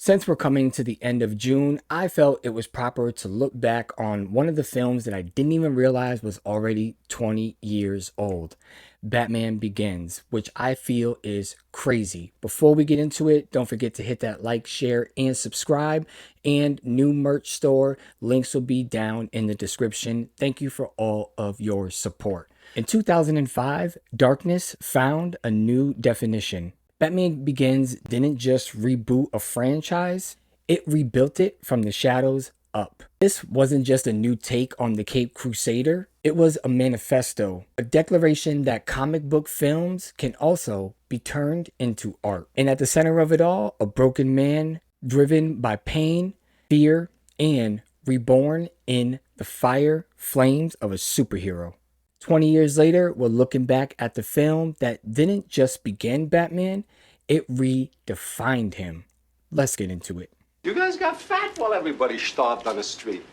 Since we're coming to the end of June, I felt it was proper to look back on one of the films that I didn't even realize was already 20 years old. Batman Begins, which I feel is crazy. Before we get into it, don't forget to hit that like, share, and subscribe. And new merch store, links will be down in the description. Thank you for all of your support. In 2005, darkness found a new definition. Batman Begins didn't just reboot a franchise, it rebuilt it from the shadows up. This wasn't just a new take on the Caped Crusader, it was a manifesto, a declaration that comic book films can also be turned into art. And at the center of it all, a broken man driven by pain, fear, and reborn in the fire flames of a superhero. 20 years later, we're looking back at the film that didn't just begin Batman, it redefined him. Let's get into it. You guys got fat while everybody starved on the street.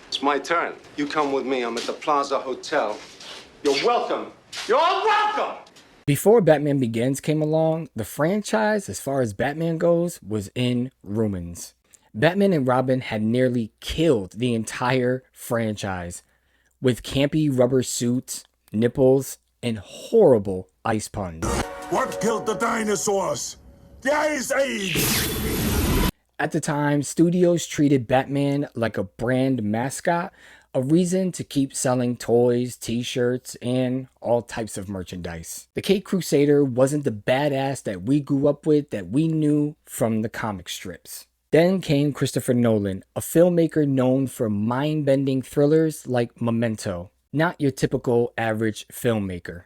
It's my turn. You come with me. I'm at the Plaza Hotel. You're welcome. You're all welcome! Before Batman Begins came along, the franchise, as far as Batman goes, was in ruins. Batman and Robin had nearly killed the entire franchise with campy rubber suits, nipples, and horrible ice puns. What killed the dinosaurs? The Ice Age! At the time, studios treated Batman like a brand mascot, a reason to keep selling toys, t-shirts, and all types of merchandise. The Caped Crusader wasn't the badass that we grew up with that we knew from the comic strips. Then came Christopher Nolan, a filmmaker known for mind-bending thrillers like Memento, not your typical average filmmaker.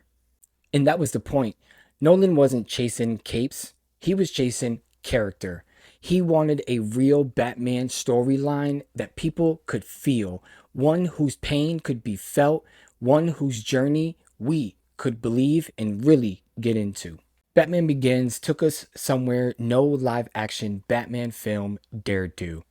And that was the point. Nolan wasn't chasing capes, he was chasing character. He wanted a real Batman storyline that people could feel, one whose pain could be felt, one whose journey we could believe and really get into. Batman Begins took us somewhere no live-action Batman film dared to.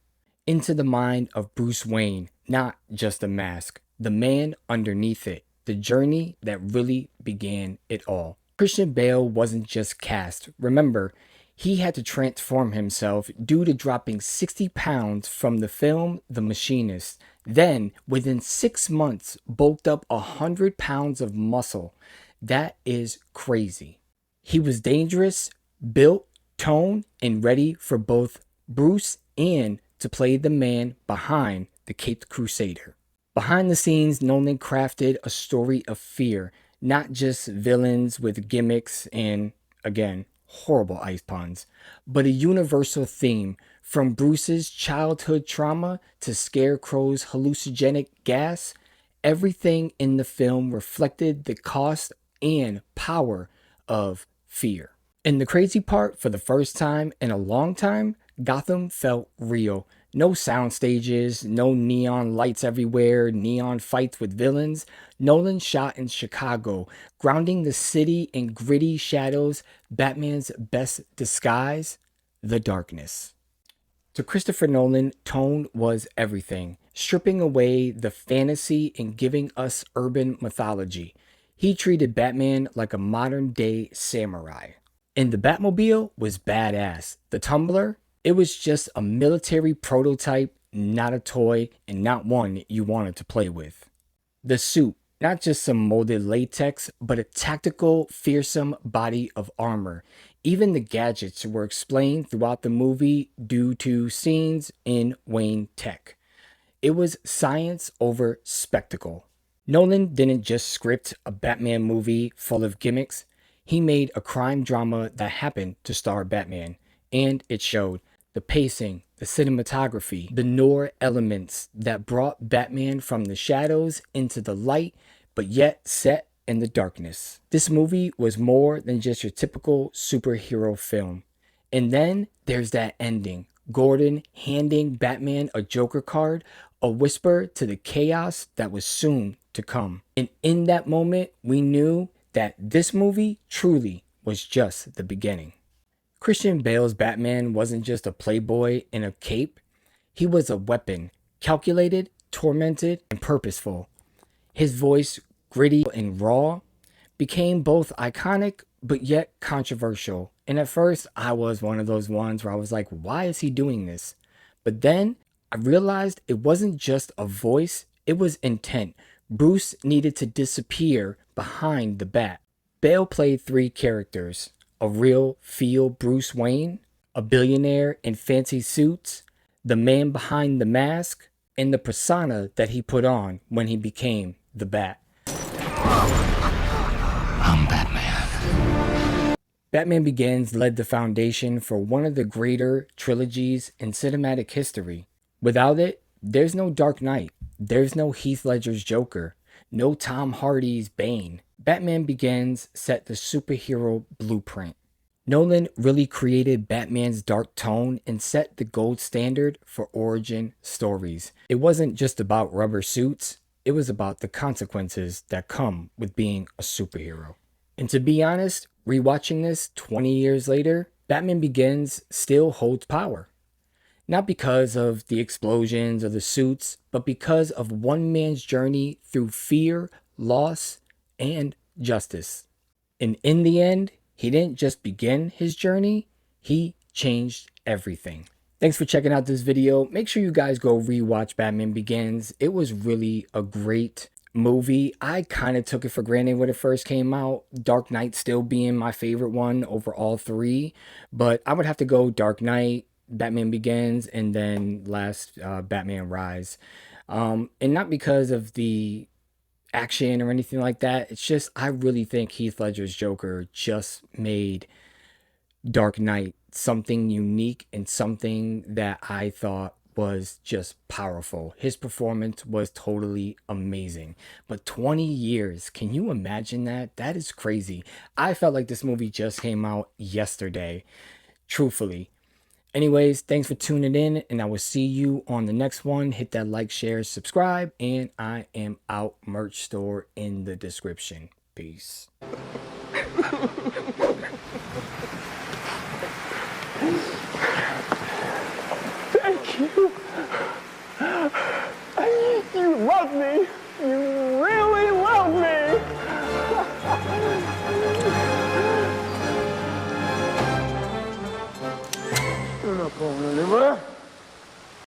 Into the mind of Bruce Wayne, not just a mask, the man underneath it, the journey that really began it all. Christian Bale wasn't just cast. Remember, he had to transform himself due to dropping 60 pounds from the film The Machinist. Then, within 6 months, bulked up 100 pounds of muscle. That is crazy. He was dangerous, built, toned, and ready for both Bruce and to play the man behind the Caped Crusader. Behind the scenes, Nolan crafted a story of fear, not just villains with gimmicks and, again, horrible ice puns, but a universal theme, from Bruce's childhood trauma to Scarecrow's hallucinogenic gas. Everything in the film reflected the cost and power of fear. And the crazy part, for the first time in a long time, Gotham felt real. No sound stages, no neon lights everywhere, neon fights with villains. Nolan shot in Chicago, grounding the city in gritty shadows, Batman's best disguise, the darkness. To Christopher Nolan, tone was everything, stripping away the fantasy and giving us urban mythology. He treated Batman like a modern-day samurai. And the Batmobile was badass. The Tumbler, it was just a military prototype, not a toy, and not one you wanted to play with. The suit, not just some molded latex, but a tactical, fearsome body of armor. Even the gadgets were explained throughout the movie due to scenes in Wayne Tech. It was science over spectacle. Nolan didn't just script a Batman movie full of gimmicks. He made a crime drama that happened to star Batman. And it showed. The pacing, the cinematography, the noir elements that brought Batman from the shadows into the light, but yet set in the darkness. This movie was more than just your typical superhero film. And then there's that ending. Gordon handing Batman a Joker card, a whisper to the chaos that was soon to come. And in that moment, we knew that this movie truly was just the beginning. Christian Bale's Batman wasn't just a playboy in a cape. He was a weapon, calculated, tormented, and purposeful. His voice, gritty and raw, became both iconic but yet controversial. And at first, I was one of those ones where I was like, why is he doing this? But then I realized it wasn't just a voice, it was intent. Bruce needed to disappear behind the bat. Bale played three characters: a real feel Bruce Wayne, a billionaire in fancy suits, the man behind the mask, and the persona that he put on when he became the Bat. I'm Batman. Batman Begins led the foundation for one of the greater trilogies in cinematic history. Without it, there's no Dark Knight, there's no Heath Ledger's Joker, no Tom Hardy's Bane. Batman Begins set the superhero blueprint. Nolan really created Batman's dark tone and set the gold standard for origin stories. It wasn't just about rubber suits, it was about the consequences that come with being a superhero. And to be honest, rewatching this 20 years later, Batman Begins still holds power. Not because of the explosions or the suits, but because of one man's journey through fear, loss, and justice. And in the end, he didn't just begin his journey, he changed everything. Thanks for checking out this video. Make sure you guys go rewatch Batman Begins. It was really a great movie. I kind of took it for granted when it first came out. Dark Knight still being my favorite one over all three. But I would have to go Dark Knight, Batman Begins, and then last Batman Rise. And not because of the action or anything like that. It's just I really think Heath Ledger's Joker just made Dark Knight something unique and something that I thought was just powerful. His performance was totally amazing. But 20 years, can you imagine that? That is crazy. I felt like this movie just came out yesterday, truthfully. Anyways, thanks for tuning in, and I will see you on the next one. Hit that like, share, subscribe, and I am out. Merch store in the description. Peace.